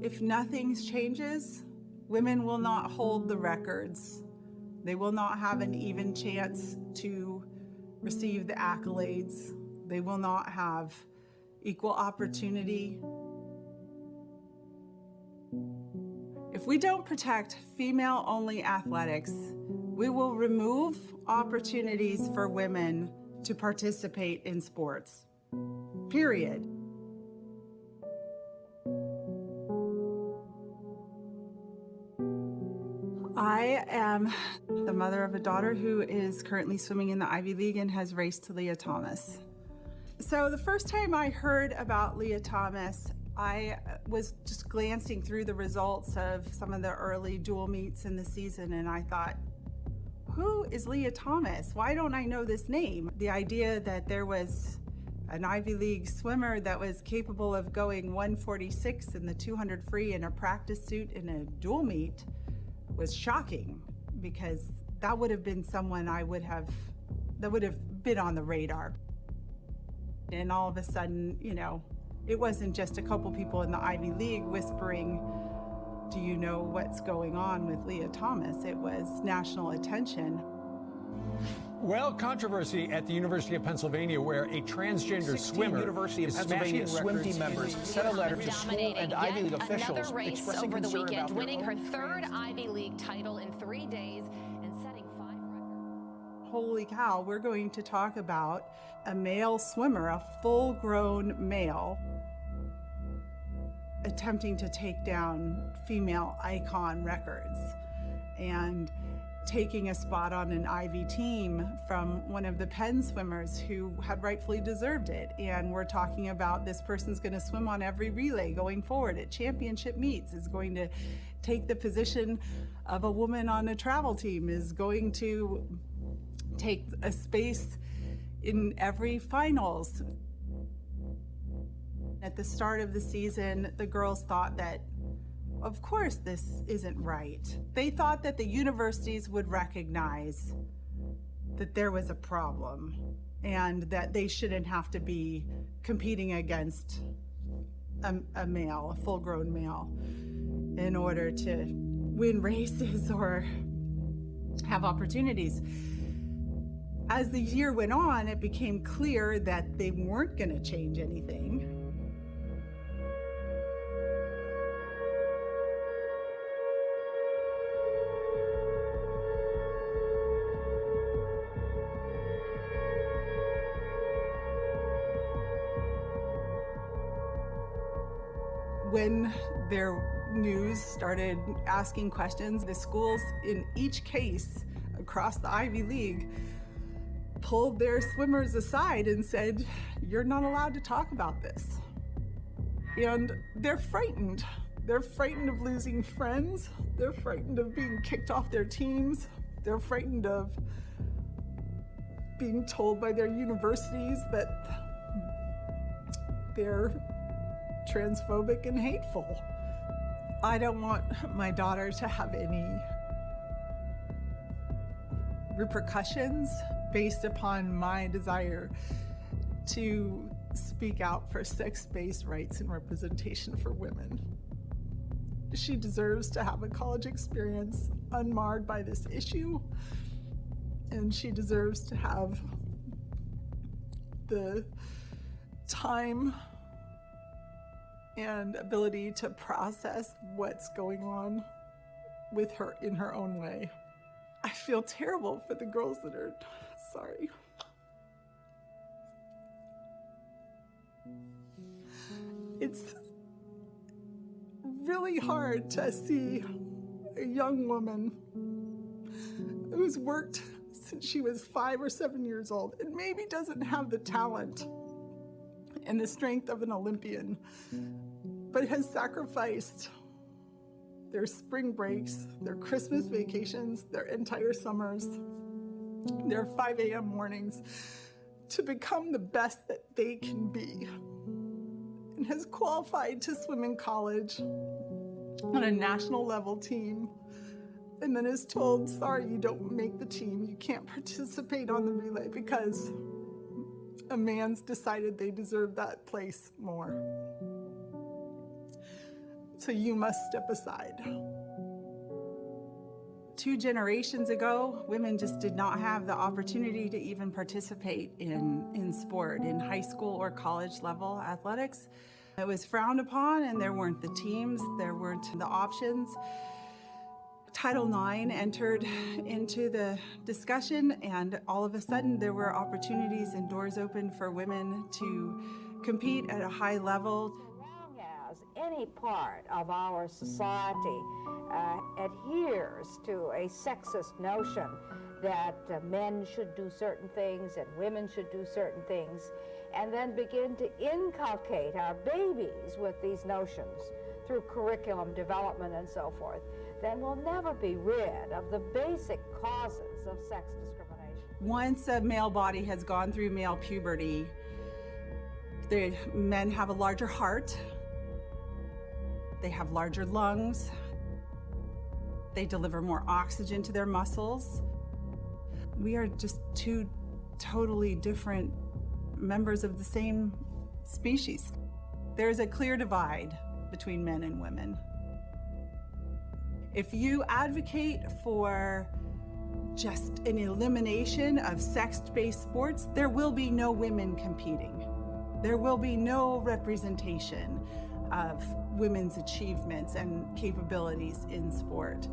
If nothing changes, women will not hold the records. They will not have an even chance to receive the accolades. They will not have equal opportunity. If we don't protect female-only athletics, we will remove opportunities for women to participate in sports, period. I am the mother of a daughter who is currently swimming in the Ivy League and has raced to Leah Thomas. So the first time I heard about Leah Thomas, I was just glancing through the results of some of the early dual meets in the season, and I thought, who is Leah Thomas? Why don't I know this name? The idea that there was an Ivy League swimmer that was capable of going 146 in the 200 free in a practice suit in a dual meet was shocking, because that would have been someone that would have been on the radar. And all of a sudden, you know, it wasn't just a couple people in the Ivy League whispering, do you know what's going on with Leah Thomas? It was national attention. Well, controversy at the University of Pennsylvania, where a transgender swimmer University of Pennsylvania swim team members sent a letter to school and Ivy League officials expressing over the concern weekend, about winning her third Ivy League title in 3 days and setting 5 records. Holy cow, we're going to talk about a male swimmer, a full-grown male, attempting to take down female icon records and taking a spot on an Ivy team from one of the Penn swimmers who had rightfully deserved it. And we're talking about this person's going to swim on every relay going forward at championship meets, is going to take the position of a woman on a travel team, is going to take a space in every finals. At the start of the season, the girls thought that, of course, this isn't right. They thought that the universities would recognize that there was a problem and that they shouldn't have to be competing against a male, a full-grown male, in order to win races or have opportunities. As the year went on, it became clear that they weren't going to change anything. When their news started asking questions, the schools in each case across the Ivy League pulled their swimmers aside and said, you're not allowed to talk about this. And they're frightened. They're frightened of losing friends. They're frightened of being kicked off their teams. They're frightened of being told by their universities that they're transphobic and hateful. I don't want my daughter to have any repercussions based upon my desire to speak out for sex-based rights and representation for women. She deserves to have a college experience unmarred by this issue, and she deserves to have the time and ability to process what's going on with her in her own way. I feel terrible for the girls that are sorry. It's really hard to see a young woman who's worked since she was 5 or 7 years old and maybe doesn't have the talent and the strength of an Olympian, but has sacrificed their spring breaks, their Christmas vacations, their entire summers, their 5 a.m. mornings to become the best that they can be, and has qualified to swim in college on a national level team, and then is told, sorry, you don't make the team, you can't participate on the relay because a man's decided they deserve that place more. so you must step aside. 2 generations ago, women just did not have the opportunity to even participate in sport, in high school or college level athletics. It was frowned upon, and there weren't the teams, there weren't the options. Title IX entered into the discussion, and all of a sudden there were opportunities and doors open for women to compete at a high level. As any part of our society adheres to a sexist notion that men should do certain things and women should do certain things, and then begin to inculcate our babies with these notions through curriculum development and so forth, then we'll never be rid of the basic causes of sex discrimination. Once a male body has gone through male puberty, the men have a larger heart, they have larger lungs, they deliver more oxygen to their muscles. We are just 2 totally different members of the same species. There's a clear divide between men and women. If you advocate for just an elimination of sex-based sports, there will be no women competing. There will be no representation of women's achievements and capabilities in sport.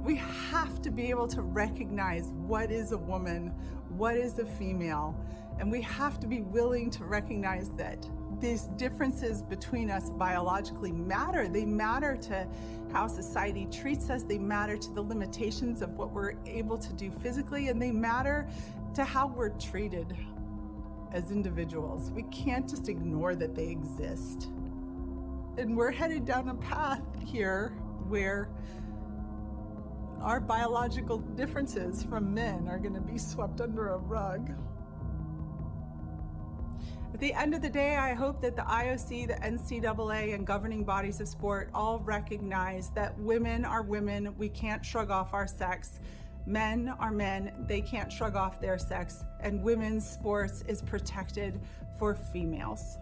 We have to be able to recognize what is a woman, what is a female, and we have to be willing to recognize that these differences between us biologically matter. They matter to how society treats us, they matter to the limitations of what we're able to do physically, and they matter to how we're treated as individuals. We can't just ignore that they exist. And we're headed down a path here where our biological differences from men are going to be swept under a rug. At the end of the day, I hope that the IOC, the NCAA, and governing bodies of sport all recognize that women are women. We can't shrug off our sex. Men are men. They can't shrug off their sex. And women's sports is protected for females.